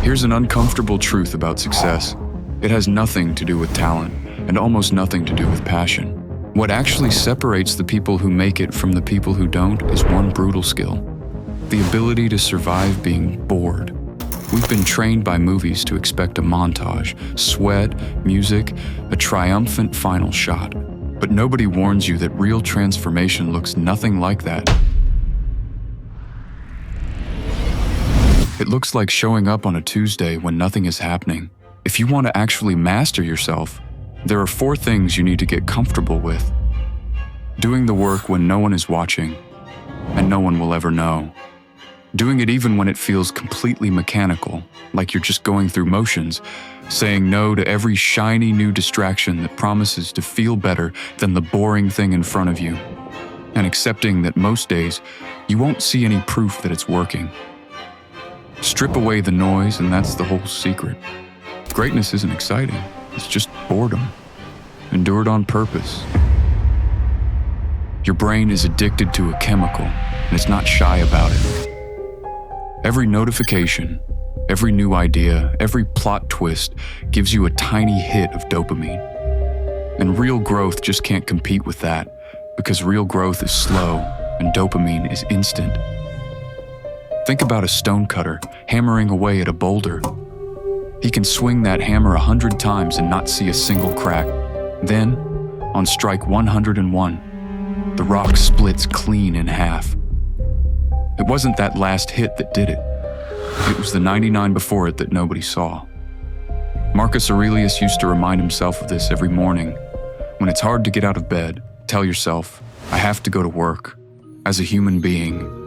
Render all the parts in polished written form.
Here's an uncomfortable truth about success. It has nothing to do with talent and almost nothing to do with passion. What actually separates the people who make it from the people who don't is one brutal skill: the ability to survive being bored. We've been trained by movies to expect a montage, sweat, music, a triumphant final shot. But nobody warns you that real transformation looks nothing like that. It looks like showing up on a Tuesday when nothing is happening. If you want to actually master yourself, there are 4 things you need to get comfortable with. Doing the work when no one is watching, and no one will ever know. Doing it even when it feels completely mechanical, like you're just going through motions, saying no to every shiny new distraction that promises to feel better than the boring thing in front of you, and accepting that most days you won't see any proof that it's working. Strip away the noise, and that's the whole secret. Greatness isn't exciting, it's just boredom, endured on purpose. Your brain is addicted to a chemical, and it's not shy about it. Every notification, every new idea, every plot twist gives you a tiny hit of dopamine. And real growth just can't compete with that, because real growth is slow and dopamine is instant. Think about a stonecutter hammering away at a boulder. He can swing that hammer 100 times and not see a single crack. Then, on strike 101, the rock splits clean in half. It wasn't that last hit that did it. It was the 99 before it that nobody saw. Marcus Aurelius used to remind himself of this every morning. When it's hard to get out of bed, tell yourself, I have to go to work, as a human being.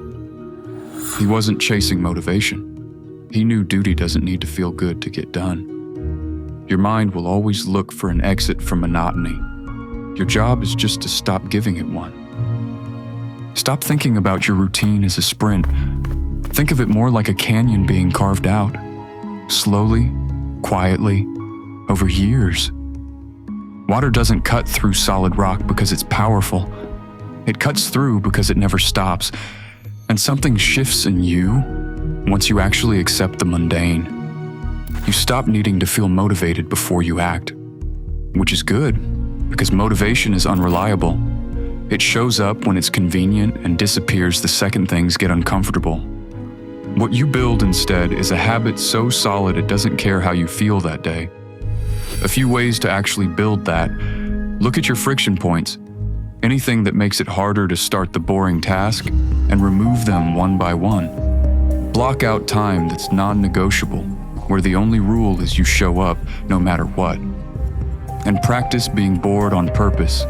He wasn't chasing motivation. He knew duty doesn't need to feel good to get done. Your mind will always look for an exit from monotony. Your job is just to stop giving it one. Stop thinking about your routine as a sprint. Think of it more like a canyon being carved out. Slowly, quietly, over years. Water doesn't cut through solid rock because it's powerful. It cuts through because it never stops. And something shifts in you once you actually accept the mundane. You stop needing to feel motivated before you act, which is good, because motivation is unreliable. It shows up when it's convenient and disappears the second things get uncomfortable. What you build instead is a habit so solid it doesn't care how you feel that day. A few ways to actually build that: look at your friction points. Anything that makes it harder to start the boring task, and remove them one by one. Block out time that's non-negotiable, where the only rule is you show up no matter what. And practice being bored on purpose.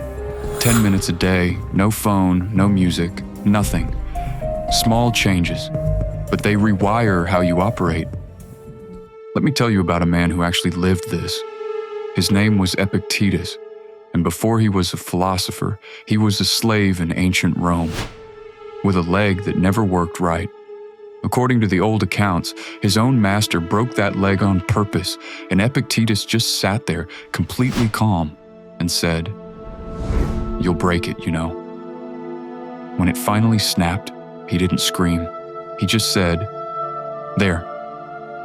10 minutes a day, no phone, no music, nothing. Small changes, but they rewire how you operate. Let me tell you about a man who actually lived this. His name was Epictetus. And before he was a philosopher, he was a slave in ancient Rome, with a leg that never worked right. According to the old accounts, his own master broke that leg on purpose, and Epictetus just sat there, completely calm, and said, "You'll break it, you know." When it finally snapped, he didn't scream. He just said, "There,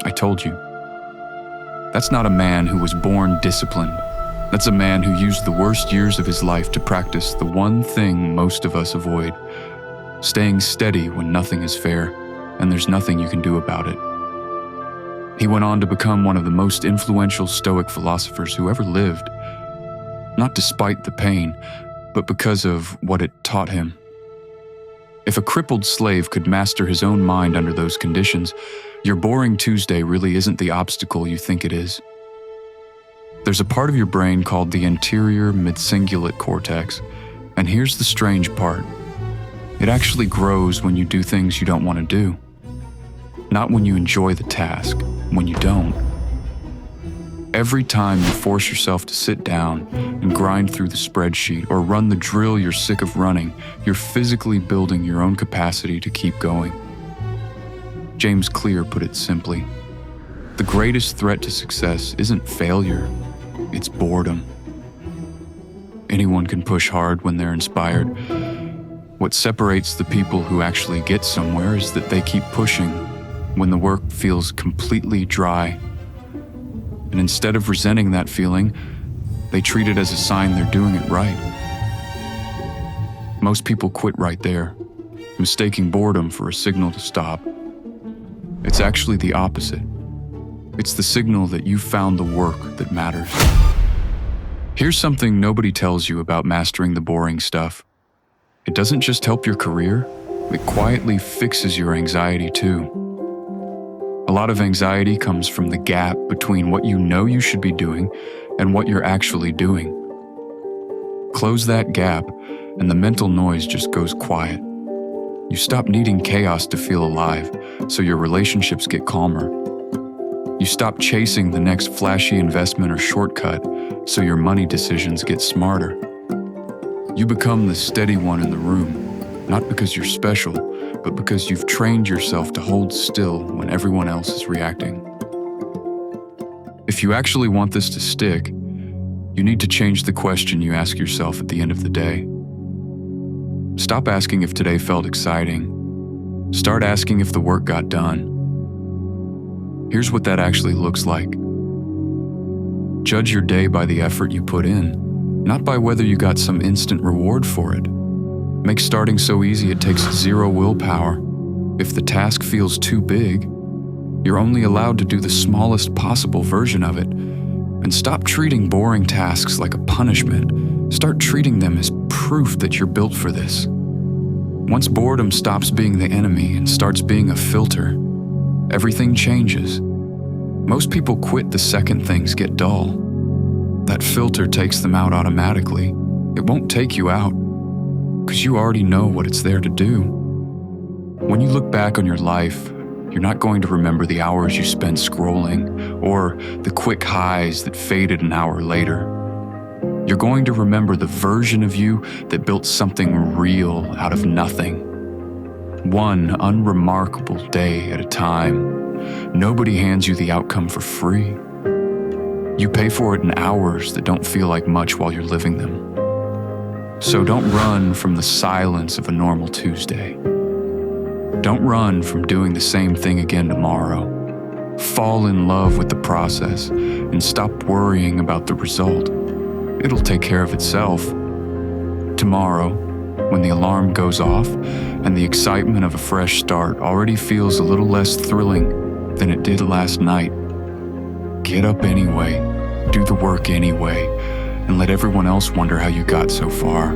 I told you." That's not a man who was born disciplined. That's a man who used the worst years of his life to practice the one thing most of us avoid: staying steady when nothing is fair, and there's nothing you can do about it. He went on to become one of the most influential stoic philosophers who ever lived, not despite the pain, but because of what it taught him. If a crippled slave could master his own mind under those conditions, your boring Tuesday really isn't the obstacle you think it is. There's a part of your brain called the anterior midcingulate cortex, and here's the strange part. It actually grows when you do things you don't want to do. Not when you enjoy the task, when you don't. Every time you force yourself to sit down and grind through the spreadsheet or run the drill you're sick of running, you're physically building your own capacity to keep going. James Clear put it simply: the greatest threat to success isn't failure, it's boredom. Anyone can push hard when they're inspired. What separates the people who actually get somewhere is that they keep pushing, when the work feels completely dry. And instead of resenting that feeling, they treat it as a sign they're doing it right. Most people quit right there, mistaking boredom for a signal to stop. It's actually the opposite. It's the signal that you found the work that matters. Here's something nobody tells you about mastering the boring stuff. It doesn't just help your career, it quietly fixes your anxiety too. A lot of anxiety comes from the gap between what you know you should be doing and what you're actually doing. Close that gap, and the mental noise just goes quiet. You stop needing chaos to feel alive, so your relationships get calmer. You stop chasing the next flashy investment or shortcut, so your money decisions get smarter. You become the steady one in the room, not because you're special, but because you've trained yourself to hold still when everyone else is reacting. If you actually want this to stick, you need to change the question you ask yourself at the end of the day. Stop asking if today felt exciting. Start asking if the work got done. Here's what that actually looks like. Judge your day by the effort you put in, not by whether you got some instant reward for it. Make starting so easy it takes zero willpower. If the task feels too big, you're only allowed to do the smallest possible version of it. And stop treating boring tasks like a punishment. Start treating them as proof that you're built for this. Once boredom stops being the enemy and starts being a filter, everything changes. Most people quit the second things get dull. That filter takes them out automatically. It won't take you out, because you already know what it's there to do. When you look back on your life, you're not going to remember the hours you spent scrolling or the quick highs that faded an hour later. You're going to remember the version of you that built something real out of nothing. One unremarkable day at a time. Nobody hands you the outcome for free. You pay for it in hours that don't feel like much while you're living them. So don't run from the silence of a normal Tuesday. Don't run from doing the same thing again tomorrow. Fall in love with the process and stop worrying about the result. It'll take care of itself. Tomorrow, when the alarm goes off and the excitement of a fresh start already feels a little less thrilling than it did last night, get up anyway, do the work anyway, and let everyone else wonder how you got so far.